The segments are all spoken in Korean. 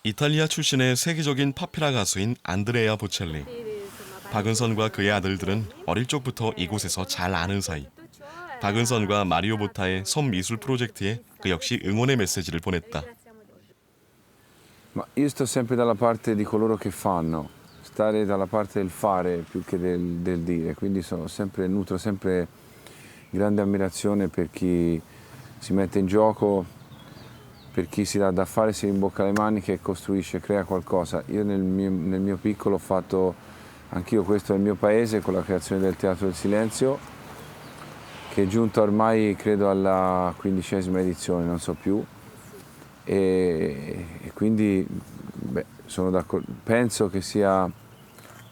이탈리아 출신의 세계적인 파피라 가수인 안드레아 보첼리. 박은선과 그의 아들들은 어릴 적부터 이곳에서 잘 아는 사이. 박은선과 마리오 보타의 섬 미술 프로젝트에 그 역시 응원의 메시지를 보냈다. Ma io sto sempre dalla parte di coloro che fanno, stare dalla parte del fare più che del dire, quindi nutro sempre grande ammirazione per chi si mette in gioco, per chi si dà da fare, si rimbocca le maniche e costruisce, crea qualcosa. Io nel mio piccolo ho fatto anch'io questo nel mio paese con la creazione del Teatro del Silenzio, che è giunta ormai credo alla 15ª edizione, non so più. E quindi penso che sia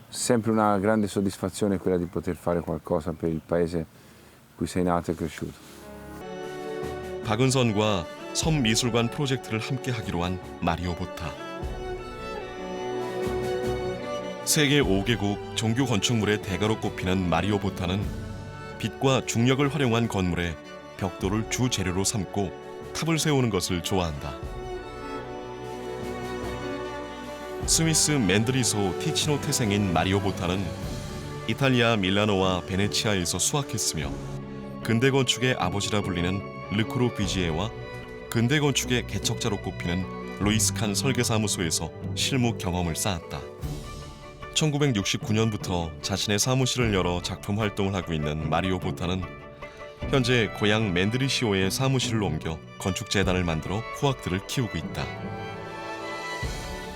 sempre una grande soddisfazione quella di poter fare qualcosa per il paese in cui sei nato e cresciuto. 박은선과 섬 미술관 프로젝트를 함께 하기로 한 마리오 보타. 세계 5개국 종교 건축물의 대가로 꼽히는 마리오 보타는 빛과 중력을 활용한 건물에 벽돌을 주 재료로 삼고 탑을 세우는 것을 좋아한다. 스위스 맨드리소 티치노 태생인 마리오 보타는 이탈리아 밀라노와 베네치아에서 수학했으며 근대 건축의 아버지라 불리는 르크루 비지에와 근대 건축의 개척자로 꼽히는 루이스 칸 설계사무소에서 실무 경험을 쌓았다. 1969년부터 자신의 사무실을 열어 작품 활동을 하고 있는 마리오 보타는 현재 고향 맨드리시오에 사무실을 옮겨 건축재단을 만들어 후학들을 키우고 있다.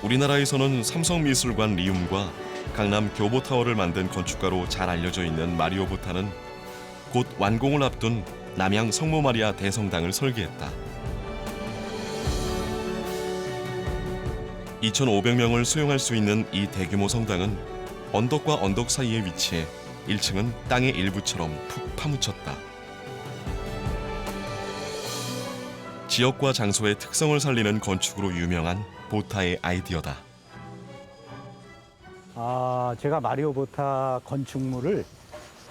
우리나라에서는 삼성미술관 리움과 강남 교보타워를 만든 건축가로 잘 알려져 있는 마리오 보타는 곧 완공을 앞둔 남양 성모마리아 대성당을 설계했다. 2,500명을 수용할 수 있는 이 대규모 성당은 언덕과 언덕 사이에 위치해 1층은 땅의 일부처럼 푹 파묻혔다. 지역과 장소의 특성을 살리는 건축으로 유명한 보타의 아이디어다. 제가 마리오 보타 건축물을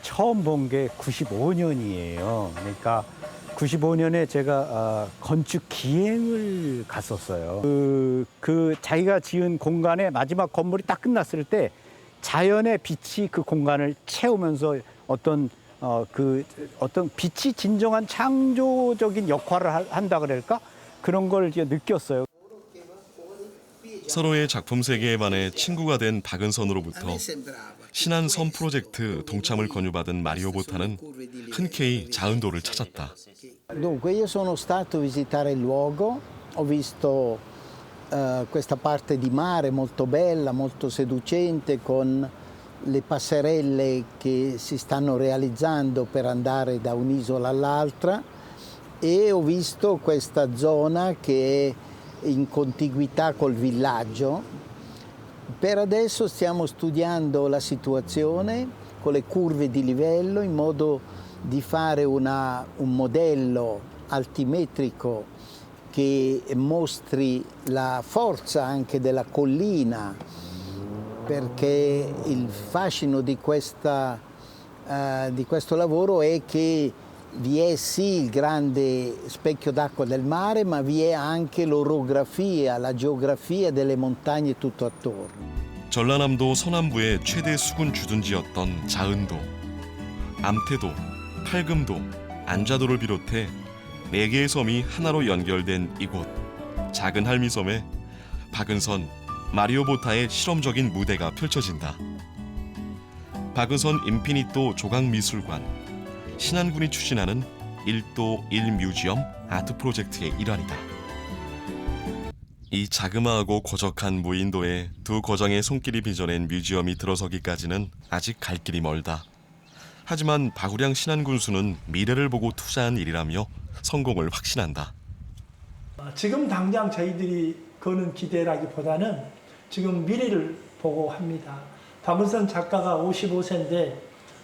처음 본 게 95년이에요. 그러니까 95년에 제가 건축 기행을 갔었어요. 그 자기가 지은 공간의 마지막 건물이 딱 끝났을 때 자연의 빛이 그 공간을 채우면서 어떤 빛이 진정한 창조적인 역할을 한다 그럴까? 그런 걸 이제 느꼈어요. 서로의 작품 세계에 반해 친구가 된 박은선으로부터 신안 섬 프로젝트 동참을 권유받은 마리오 보타는 흔쾌히 자은도를 찾았다. Dunque, io sono stato a visitare il luogo, ho visto questa parte di mare molto bella, molto seducente, con le passerelle che si stanno realizzando per andare da un'isola all'altra, e ho visto questa zona che è in contiguità col villaggio. Per adesso stiamo studiando la situazione con le curve di livello in modo di fare un modello altimetrico che mostri la forza anche della collina, perché il fascino di questo lavoro è che vi è sì il grande specchio d'acqua del mare, ma vi è anche l'orografia, la geografia delle montagne tutto attorno. 전라남도 서남부의 최대 수군 주둔지였던 자은도, 암태도, 팔금도, 안자도를 비롯해 4개의 섬이 하나로 연결된 이곳 작은 할미섬에 박은선, 마리오 보타의 실험적인 무대가 펼쳐진다. 박은선 인피니또 조각미술관, 신안군이 추진하는 1도 1뮤지엄 아트 프로젝트의 일환이다. 이 자그마하고 고적한 무인도에 두 거장의 손길이 빚어낸 뮤지엄이 들어서기까지는 아직 갈 길이 멀다. 하지만 박우량 신안군수는 미래를 보고 투자한 일이라며 성공을 확신한다. 지금 당장 저희들이 거는 기대라기보다는 지금 미래를 보고 합니다. 박은선 작가가 55세인데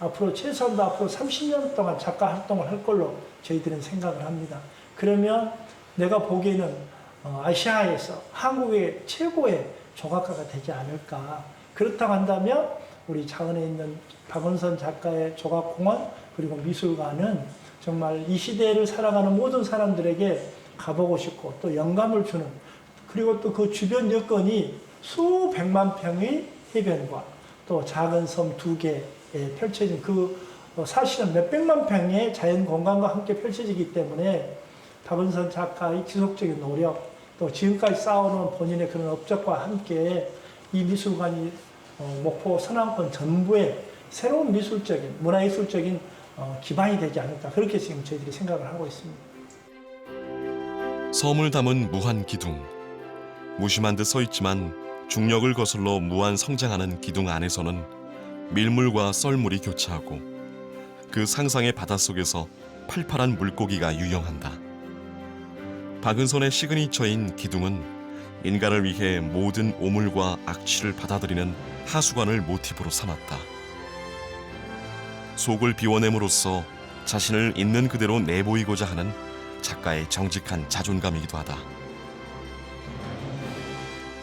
앞으로 최소한도 앞으로 30년 동안 작가 활동을 할 걸로 저희들은 생각을 합니다. 그러면 내가 보기에는 아시아에서 한국의 최고의 조각가가 되지 않을까. 그렇다고 한다면 우리 자은에 있는 박은선 작가의 조각공원 그리고 미술관은 정말 이 시대를 살아가는 모든 사람들에게 가보고 싶고 또 영감을 주는 그리고 또 그 주변 여건이 수백만 평의 해변과 또 작은 섬 2개에 펼쳐진 사실은 몇백만 평의 자연 공간과 함께 펼쳐지기 때문에 박은선 작가의 지속적인 노력, 또 지금까지 쌓아놓은 본인의 그런 업적과 함께 이 미술관이 목포 서남권 전부에 새로운 미술적인, 문화예술적인 기반이 되지 않을까, 그렇게 지금 저희들이 생각을 하고 있습니다. 섬을 담은 무한 기둥. 무심한 듯 서 있지만 중력을 거슬러 무한 성장하는 기둥 안에서는 밀물과 썰물이 교차하고 그 상상의 바닷속에서 팔팔한 물고기가 유영한다. 박은선의 시그니처인 기둥은 인간을 위해 모든 오물과 악취를 받아들이는 하수관을 모티브로 삼았다. 속을 비워냄으로써 자신을 있는 그대로 내보이고자 하는 작가의 정직한 자존감이기도 하다.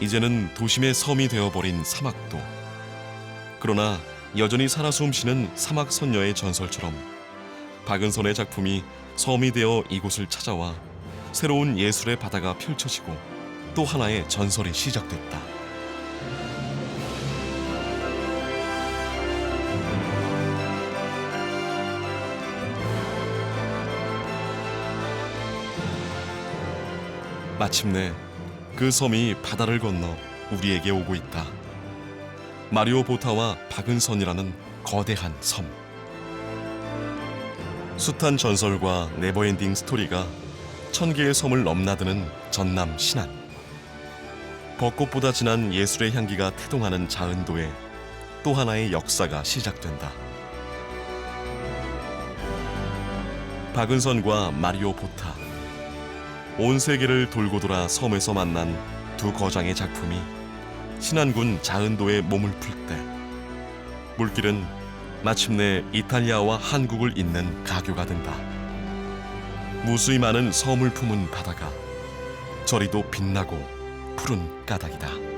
이제는 도심의 섬이 되어버린 사막도. 그러나 여전히 살아 숨쉬는 사막 선녀의 전설처럼 박은선의 작품이 섬이 되어 이곳을 찾아와 새로운 예술의 바다가 펼쳐지고 또 하나의 전설이 시작됐다. 마침내 그 섬이 바다를 건너 우리에게 오고 있다. 마리오 보타와 박은선이라는 거대한 섬. 숱한 전설과 네버엔딩 스토리가 1000개의 섬을 넘나드는 전남 신안. 벚꽃보다 진한 예술의 향기가 태동하는 자은도에 또 하나의 역사가 시작된다. 박은선과 마리오 보타. 온 세계를 돌고 돌아 섬에서 만난 두 거장의 작품이 신안군 자은도에 몸을 풀 때 물길은 마침내 이탈리아와 한국을 잇는 가교가 된다. 무수히 많은 섬을 품은 바다가 저리도 빛나고 푸른 까닭이다.